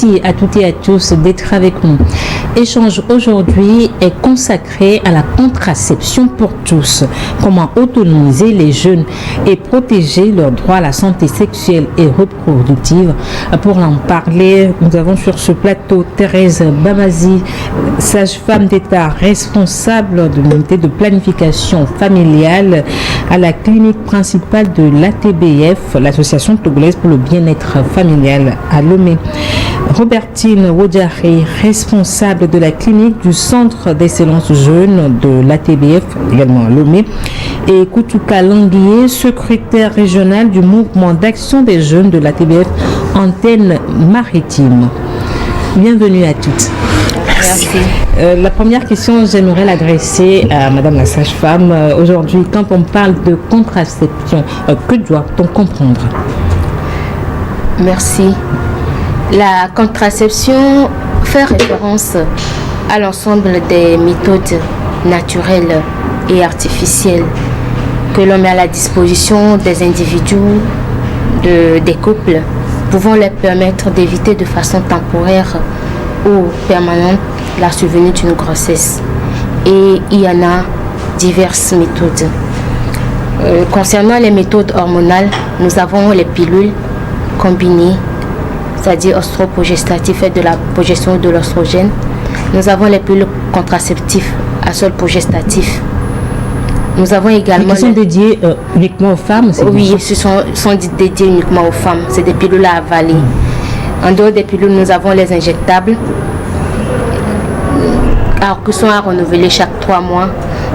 Merci à toutes et à tous d'être avec nous. Échange aujourd'hui est consacré à la contraception pour tous. Comment autonomiser les jeunes et protéger leurs droits à la santé sexuelle et reproductive. Pour en parler, nous avons sur ce plateau Thérèse Bamazi, sage-femme d'État responsable de l'unité de planification familiale à la clinique principale de l'ATBF, l'Association togolaise pour le bien-être familial à Lomé. Robertine Wodjari, responsable de la clinique du Centre d'excellence jeune de l'ATBF, également à Lomé. Et Koutouka Languier, secrétaire régional du mouvement d'action des jeunes de l'ATBF, antenne maritime. Bienvenue à toutes. Merci. La première question, j'aimerais l'adresser à Madame la sage-femme. Aujourd'hui, quand on parle de contraception, que doit-on comprendre? Merci. La contraception fait référence à l'ensemble des méthodes naturelles et artificielles que l'on met à la disposition des individus, des couples, pouvant leur permettre d'éviter de façon temporaire ou permanente la survenue d'une grossesse. Et il y en a diverses méthodes. Concernant les méthodes hormonales, nous avons les pilules combinées, c'est-à-dire ostro-progestatif et de la progestion de l'oestrogène. Nous avons les pilules contraceptives à sol progestatif. Nous avons également... Ils sont dédiés uniquement aux femmes? Oui, ce sont dédiés uniquement aux femmes. C'est des pilules à avaler. En dehors des pilules, nous avons les injectables, qui sont à renouveler chaque 3 mois.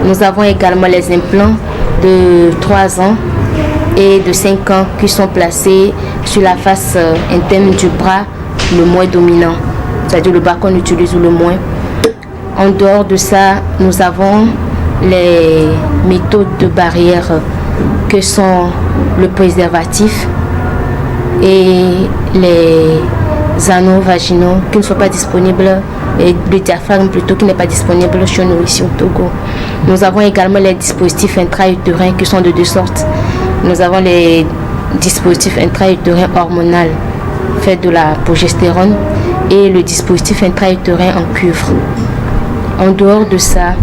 Nous avons également les implants de 3 ans et de 5 ans qui sont placés sur la face interne du bras, le moins dominant, c'est-à-dire le bras qu'on utilise ou le moins. En dehors de ça, nous avons les méthodes de barrière que sont le préservatif et les anneaux vaginaux qui ne sont pas disponibles, et le diaphragme plutôt qui n'est pas disponible chez nous ici au Togo. Nous avons également les dispositifs intra-utérins qui sont de 2 sortes. Nous avons les dispositifs intra-utérins hormonal fait de la progestérone et le dispositif intra-utérin en cuivre. En dehors de ça,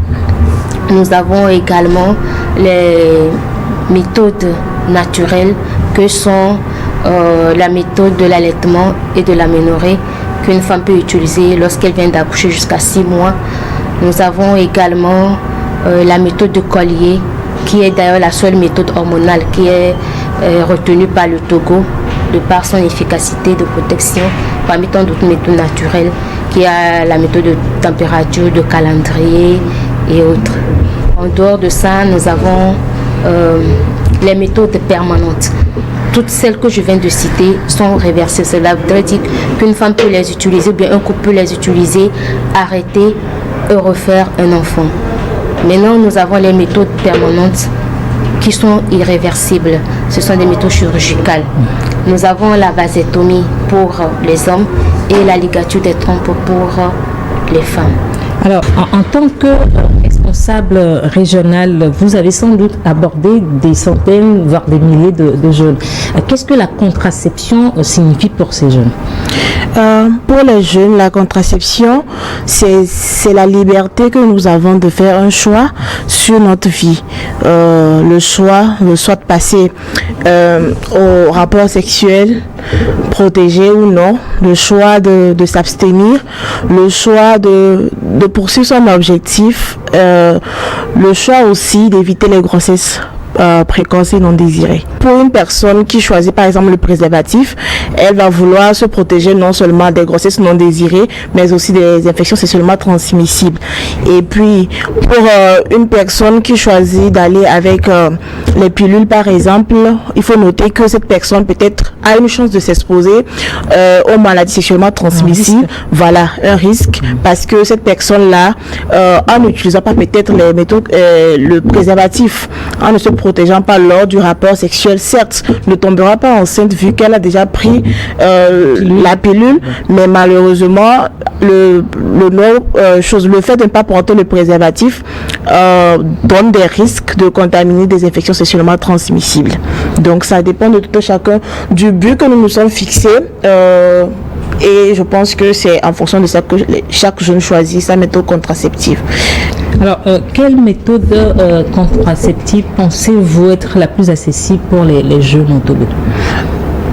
nous avons également les méthodes naturelles que sont la méthode de l'allaitement et de l'aménorrhée qu'une femme peut utiliser lorsqu'elle vient d'accoucher jusqu'à 6 mois. Nous avons également la méthode de collier qui est d'ailleurs la seule méthode hormonale qui est retenue par le Togo de par son efficacité de protection parmi tant d'autres méthodes naturelles qui a la méthode de température, de calendrier et autres. En dehors de ça, nous avons les méthodes permanentes. Toutes celles que je viens de citer sont réversibles. Cela voudrait dire qu'une femme peut les utiliser, bien un couple peut les utiliser, arrêter et refaire un enfant. Maintenant, nous avons les méthodes permanentes qui sont irréversibles. Ce sont des méthodes chirurgicales. Nous avons la vasectomie pour les hommes et la ligature des trompes pour les femmes. Alors, en tant que responsable régional, vous avez sans doute abordé des centaines, voire des milliers de jeunes. Qu'est-ce que la contraception signifie pour ces jeunes? Pour les jeunes, la contraception, c'est la liberté que nous avons de faire un choix sur notre vie. Le choix de passer au rapport sexuel, protégé ou non, le choix de s'abstenir, le choix de poursuivre son objectif, le choix aussi d'éviter les grossesses précoces et non désirées. Pour une personne qui choisit par exemple le préservatif, elle va vouloir se protéger non seulement des grossesses non désirées, mais aussi des infections sexuellement transmissibles. Et puis pour une personne qui choisit d'aller avec les pilules par exemple, il faut noter que cette personne peut-être a une chance de s'exposer aux maladies sexuellement transmissibles. Voilà, un risque, parce que cette personne-là, en n'utilisant pas peut-être les méthodes, le préservatif, en ne se protégeant pas lors du rapport sexuel, certes, ne tombera pas enceinte vu qu'elle a déjà pris la pilule, mais malheureusement, le fait de ne pas porter le préservatif donne des risques de contaminer des infections sexuellement transmissibles. Donc ça dépend de tout chacun du but que nous nous sommes fixés. Et je pense que c'est en fonction de ça que chaque jeune choisit sa méthode contraceptive. Alors, quelle méthode contraceptive pensez-vous être la plus accessible pour les jeunes en Togo?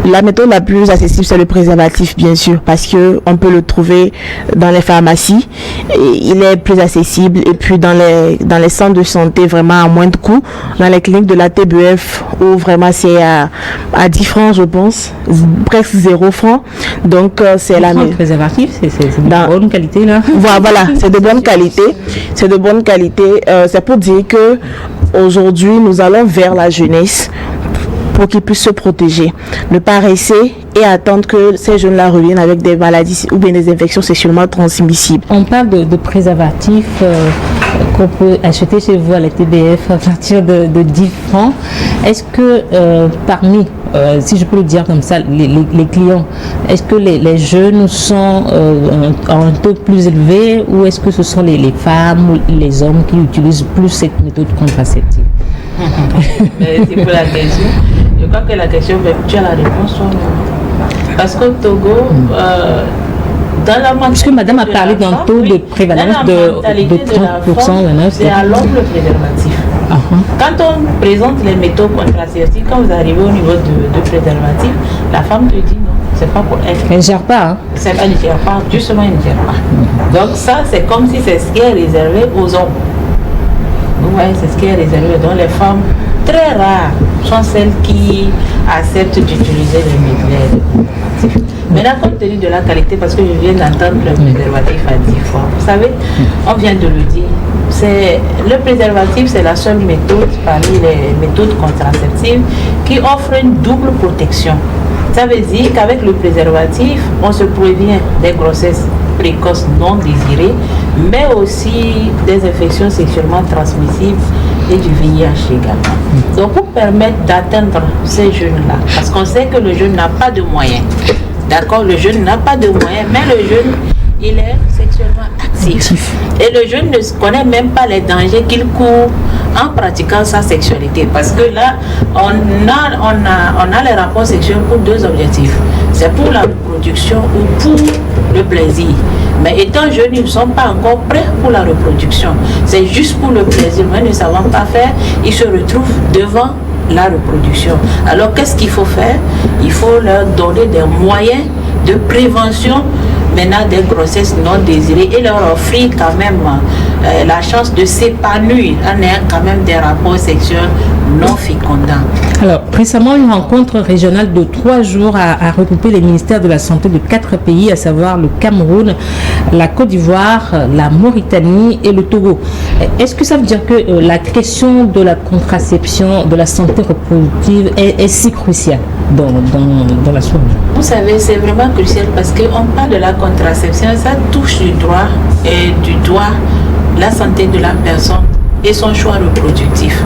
La méthode la plus accessible, c'est le préservatif, bien sûr, parce que on peut le trouver dans les pharmacies. Et il est plus accessible. Et puis dans les centres de santé, vraiment à moins de coût. Dans les cliniques de la TBF, où vraiment c'est à 10 francs, je pense, presque 0 francs. Donc c'est la méthode. Le préservatif, c'est de bonne qualité, là. Voilà, c'est de bonne qualité. C'est de bonne qualité. C'est pour dire que aujourd'hui, nous allons vers la jeunesse, pour qu'ils puissent se protéger, ne pas rester et attendre que ces jeunes-là reviennent avec des maladies ou bien des infections sexuellement transmissibles. On parle de préservatifs qu'on peut acheter chez vous à la TBF à partir de 10 francs. Est-ce que parmi, si je peux le dire comme ça, les clients, est-ce que les jeunes sont à un taux plus élevé ou est-ce que ce sont les femmes ou les hommes qui utilisent plus cette méthode contraceptive? C'est pour la question. Je crois que la question, tu as la réponse. Parce qu'au Togo, dans la mentalité, puisque madame a parlé d'un taux de prévalence de 30%, c'est à l'homme le préservatif. Quand on présente les méthodes contraceptives, quand vous arrivez au niveau de préservatif, la femme te dit non, c'est pas pour elle. Elle ne gère pas. Hein? Elle ne gère pas, justement, elle ne gère pas. Donc ça, c'est comme si c'est ce qui est réservé aux hommes. Vous voyez, c'est ce qui est réservé. Donc les femmes, très rares, sont celles qui acceptent d'utiliser les préservatifs. Maintenant, compte tenu de la qualité, parce que je viens d'entendre le préservatif à 10 fois, vous savez, on vient de le dire, le préservatif, c'est la seule méthode parmi les méthodes contraceptives qui offre une double protection. Ça veut dire qu'avec le préservatif, on se prévient des grossesses précoces non désirées, mais aussi des infections sexuellement transmissibles et du VIH également. Donc pour permettre d'atteindre ces jeunes-là, parce qu'on sait que le jeune n'a pas de moyens, d'accord, le jeune n'a pas de moyens, mais le jeune, il est sexuellement actif. Et le jeune ne connaît même pas les dangers qu'il court en pratiquant sa sexualité. Parce que là, on a les rapports sexuels pour deux objectifs. C'est pour la reproduction ou pour le plaisir. Mais étant jeunes, ils ne sont pas encore prêts pour la reproduction. C'est juste pour le plaisir. Mais ne savant pas faire, ils se retrouvent devant la reproduction. Alors qu'est-ce qu'il faut faire? Il faut leur donner des moyens de prévention maintenant des grossesses non désirées et leur offrir quand même la chance de s'épanouir en ayant quand même des rapports sexuels non fécondants. Alors, récemment, une rencontre régionale de 3 jours a regroupé les ministères de la Santé de 4 pays, à savoir le Cameroun, la Côte d'Ivoire, la Mauritanie et le Togo. Est-ce que ça veut dire que la question de la contraception, de la santé reproductive est si cruciale dans la sous-région? Vous savez, c'est vraiment crucial parce qu'on parle de la contraception, ça touche du doigt la santé de la personne et son choix reproductif.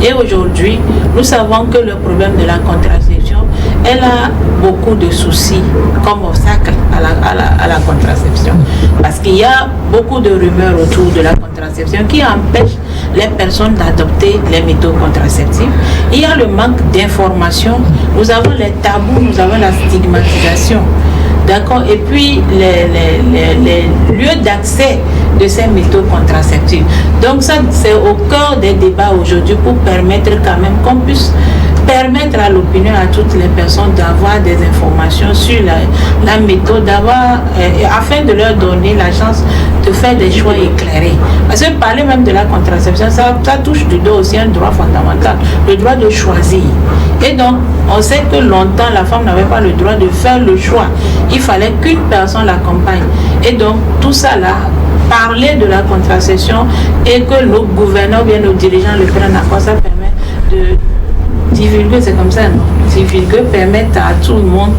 Et aujourd'hui, nous savons que le problème de la contraception, elle a beaucoup de soucis comme obstacle à la contraception. Parce qu'il y a beaucoup de rumeurs autour de la contraception qui empêchent les personnes d'adopter les méthodes contraceptives. Il y a le manque d'information, nous avons les tabous, nous avons la stigmatisation. D'accord. Et puis les lieux d'accès de ces méthodes contraceptives. Donc ça, c'est au cœur des débats aujourd'hui pour permettre quand même qu'on puisse permettre à l'opinion, à toutes les personnes d'avoir des informations sur la méthode, afin de leur donner la chance de faire des choix éclairés. Parce que parler même de la contraception, ça touche du dos aussi un droit fondamental, le droit de choisir. Et donc, on sait que longtemps, la femme n'avait pas le droit de faire le choix. Il fallait qu'une personne l'accompagne. Et donc, tout ça là, parler de la contraception et que nos gouvernants, bien nos dirigeants le prennent à quoi, ça permet de divulguer, c'est comme ça, non? Divulguer, permettre à tout le monde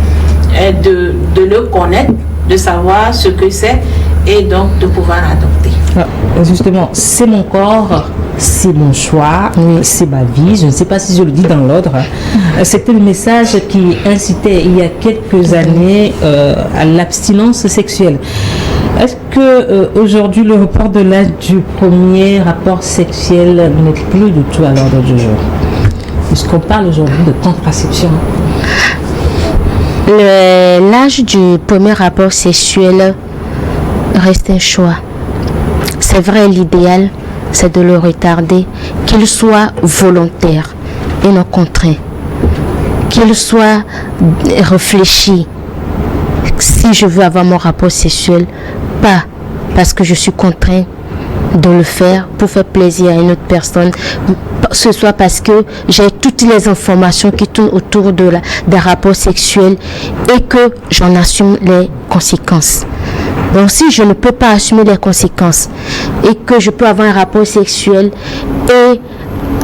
de le connaître, de savoir ce que c'est et donc de pouvoir adopter. Justement, c'est mon corps, c'est mon choix, c'est ma vie. Je ne sais pas si je le dis dans l'ordre. C'était le message qui incitait il y a quelques années à l'abstinence sexuelle. Est-ce que aujourd'hui le report de l'âge du premier rapport sexuel n'est plus du tout à l'ordre du jour? Puisqu'on parle aujourd'hui de contraception. L'âge du premier rapport sexuel reste un choix. C'est vrai, l'idéal, c'est de le retarder, qu'il soit volontaire et non contraint, qu'il soit réfléchi. Si je veux avoir mon rapport sexuel, pas parce que je suis contraint de le faire pour faire plaisir à une autre personne, ce soit parce que j'ai toutes les informations qui tournent autour des rapports sexuels et que j'en assume les conséquences. Donc si je ne peux pas assumer les conséquences et que je peux avoir un rapport sexuel et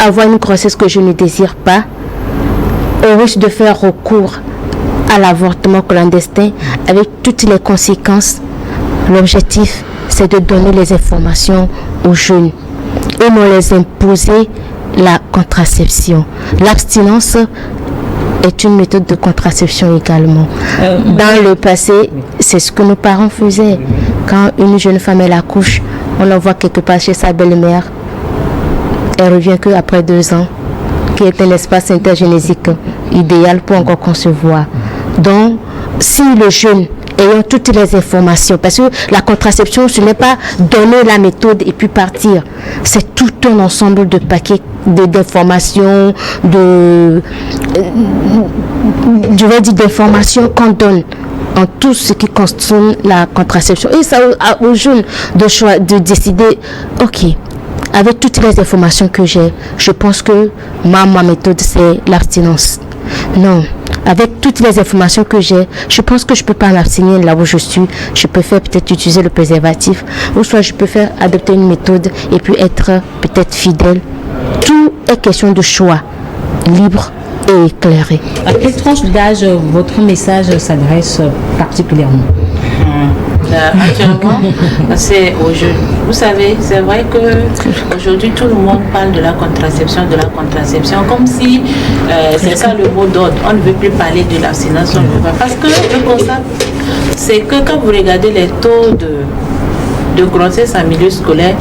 avoir une grossesse que je ne désire pas, on risque de faire recours à l'avortement clandestin avec toutes les conséquences. L'objectif, c'est de donner les informations aux jeunes et non les imposer la contraception. L'abstinence est une méthode de contraception également. Dans le passé, c'est ce que nos parents faisaient. Quand une jeune femme elle accouche, on l'envoie quelque part chez sa belle-mère. Elle revient qu'après 2 ans, qui est un espace intergénésique idéal pour encore concevoir. Donc, si le jeune ayant toutes les informations, parce que la contraception, ce n'est pas donner la méthode et puis partir. C'est tout un ensemble de paquets d'informations, d'informations qu'on donne en tout ce qui concerne la contraception. Et ça aux jeunes de décider, ok, avec toutes les informations que j'ai, je pense que ma méthode, c'est l'abstinence. Non. Avec toutes les informations que j'ai, je pense que je peux pas m'abstenir là où je suis. Je peux faire peut-être utiliser le préservatif, ou soit je peux faire adopter une méthode et puis être peut-être fidèle. Tout est question de choix, libre et éclairé. À quelle tranche d'âge votre message s'adresse particulièrement? Actuellement, c'est aux jeunes. Vous savez, c'est vrai qu'aujourd'hui, tout le monde parle de la contraception, comme si c'est ça le mot d'ordre. On ne veut plus parler de l'abstinence, on ne veut pas. Parce que le constat, c'est que quand vous regardez les taux de grossesse en milieu scolaire,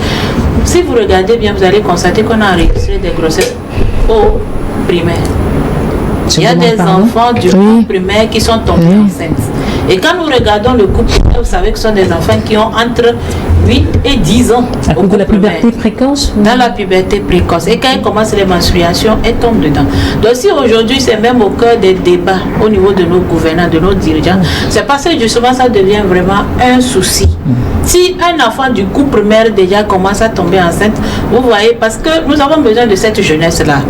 si vous regardez bien, vous allez constater qu'on a enregistré des grossesses au primaire. Il y a des enfants du primaire qui sont tombés enceintes. Et quand nous regardons le couple, vous savez que ce sont des enfants qui ont entre 8 et 10 ans. À cause de la puberté précoce? Dans la puberté précoce. Et quand ils commencent les menstruations, elles tombent dedans. Donc si aujourd'hui, c'est même au cœur des débats au niveau de nos gouvernants, de nos dirigeants, c'est parce que justement, ça devient vraiment un souci. Si un enfant du couple primaire déjà commence à tomber enceinte, vous voyez, parce que nous avons besoin de cette jeunesse-là.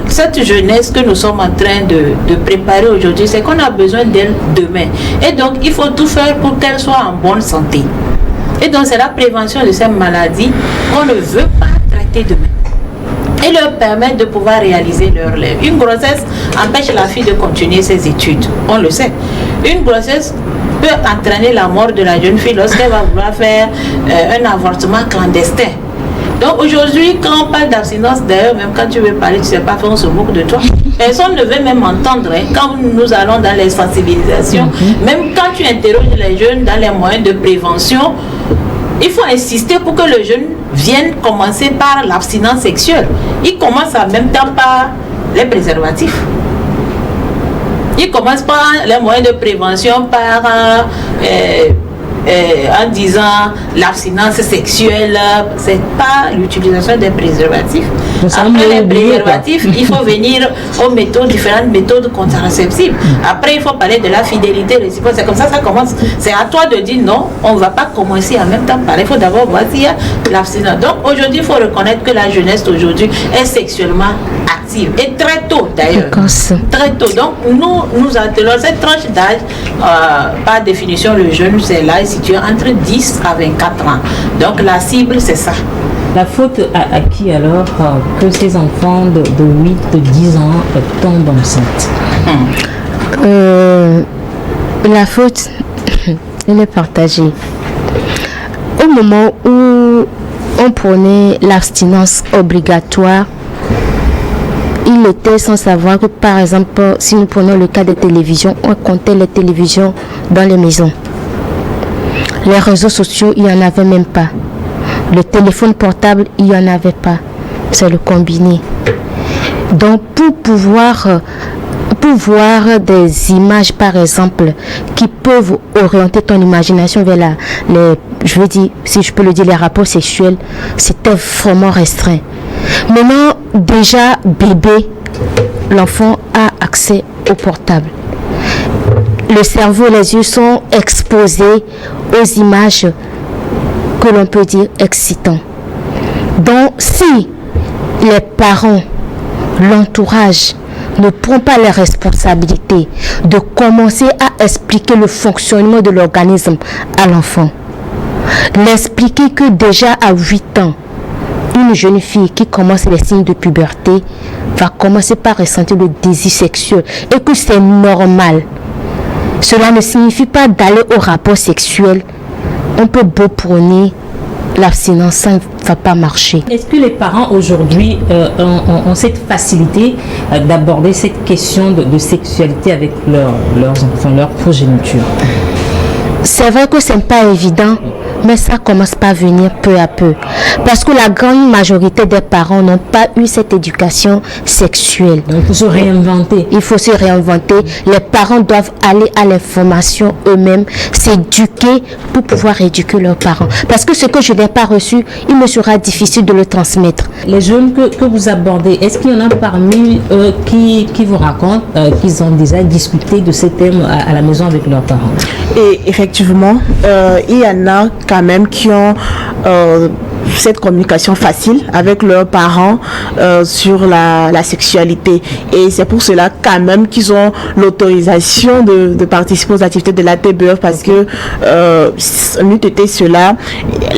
Cette jeunesse que nous sommes en train de préparer aujourd'hui, c'est qu'on a besoin d'elle demain. Et donc, il faut tout faire pour qu'elle soit en bonne santé. Et donc, c'est la prévention de ces maladies qu'on ne veut pas traiter demain. Et leur permettre de pouvoir réaliser leur rêve. Une grossesse empêche la fille de continuer ses études. On le sait. Une grossesse peut entraîner la mort de la jeune fille lorsqu'elle va vouloir faire un avortement clandestin. Donc aujourd'hui, quand on parle d'abstinence, d'ailleurs, même quand tu veux parler, tu ne sais pas faire, on se moque de toi. Personne ne veut même entendre. Quand nous allons dans les sensibilisations, même quand tu interroges les jeunes dans les moyens de prévention, il faut insister pour que le jeune vienne commencer par l'abstinence sexuelle. Il commence en même temps par les préservatifs. Il commence par les moyens de prévention, par en disant l'abstinence sexuelle, c'est pas l'utilisation des préservatifs. Après les préservatifs, il faut venir aux méthodes, différentes méthodes contraceptives. Après, il faut parler de la fidélité réciproque. C'est comme ça commence. C'est à toi de dire non, on ne va pas commencer en même temps par il faut d'abord voir s'il y a l'abstinence. Donc aujourd'hui, il faut reconnaître que la jeunesse aujourd'hui est sexuellement active. Et très tôt d'ailleurs. Très tôt. Donc nous attelons cette tranche d'âge, par définition, le jeune, c'est là situé entre 10 à 24 ans. Donc la cible, c'est ça. La faute à qui alors que ces enfants de 8, de 10 ans tombent enceintes? La faute, elle est partagée. Au moment où on prenait l'abstinence obligatoire, il était sans savoir que, par exemple, si nous prenons le cas des télévisions, on comptait les télévisions dans les maisons. Les réseaux sociaux, il n'y en avait même pas. Le téléphone portable, il n'y en avait pas. C'est le combiné. Donc, pour peux voir des images, par exemple, qui peuvent orienter ton imagination vers je veux dire, si je peux le dire, les rapports sexuels. C'était vraiment restreint. Maintenant, déjà, bébé, l'enfant a accès au portable. Le cerveau et les yeux sont exposés aux images que l'on peut dire excitantes. Donc, si les parents, l'entourage ne prend pas les responsabilités de commencer à expliquer le fonctionnement de l'organisme à l'enfant, l'expliquer que déjà à 8 ans, une jeune fille qui commence les signes de puberté va commencer par ressentir le désir sexuel et que c'est normal. Cela ne signifie pas d'aller au rapport sexuel. On peut beau prôner l'abstinence, ça ne va pas marcher. Est-ce que les parents aujourd'hui ont cette facilité d'aborder cette question de sexualité avec leurs enfants, leur progéniture? C'est vrai que ce n'est pas évident, mais ça commence par venir peu à peu. Parce que la grande majorité des parents n'ont pas eu cette éducation sexuelle. Donc il faut se réinventer. Il faut se réinventer. Les parents doivent aller à l'information eux-mêmes, s'éduquer pour pouvoir éduquer leurs parents. Parce que ce que je n'ai pas reçu, il me sera difficile de le transmettre. Les jeunes que vous abordez, est-ce qu'il y en a parmi eux qui vous racontent qu'ils ont déjà discuté de ces thèmes à la maison avec leurs parents? Et effectivement, il y en a quand même qui ont cette communication facile avec leurs parents sur la sexualité. Et c'est pour cela quand même qu'ils ont l'autorisation de participer aux activités de la TBF, parce que n'eût été cela,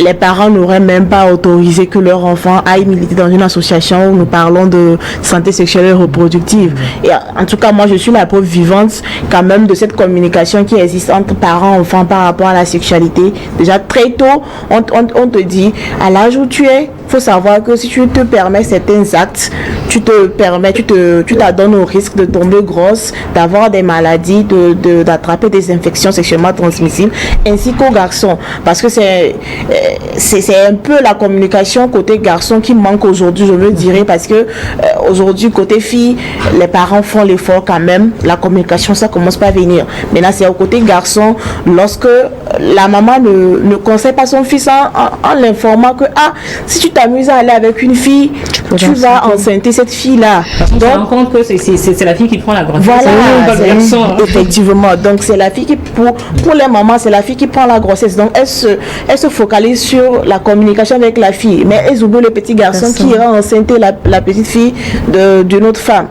les parents n'auraient même pas autorisé que leur enfant aille militer dans une association où nous parlons de santé sexuelle et reproductive. Et en tout cas, moi, je suis la preuve vivante quand même de cette communication qui existe entre parents et enfants par rapport à la sexualité. Déjà très tôt, on te dit, à l'âge où tu es, il faut savoir que si tu te permets certains actes, tu t'adonnes au risque de tomber grosse, d'avoir des maladies, d'attraper des infections sexuellement transmissibles, ainsi qu'aux garçons. Parce que c'est un peu la communication côté garçon qui manque aujourd'hui, je me dirais, parce que aujourd'hui, côté fille, les parents font l'effort quand même, la communication, ça commence pas à venir. Maintenant, c'est au côté garçon, lorsque la maman ne conseille pas son fils en l'informant que, si tu t'amuses à aller avec une fille, tu vas enceinter cette fille-là. Donc, on se rend compte que c'est la fille qui prend la grossesse. Voilà, effectivement. Donc, c'est la fille qui, pour les mamans, c'est la fille qui prend la grossesse. Donc, elle se focalise sur la communication avec la fille. Mais elles oublient le petit garçon qui ira enceinter la petite fille d'une autre femme.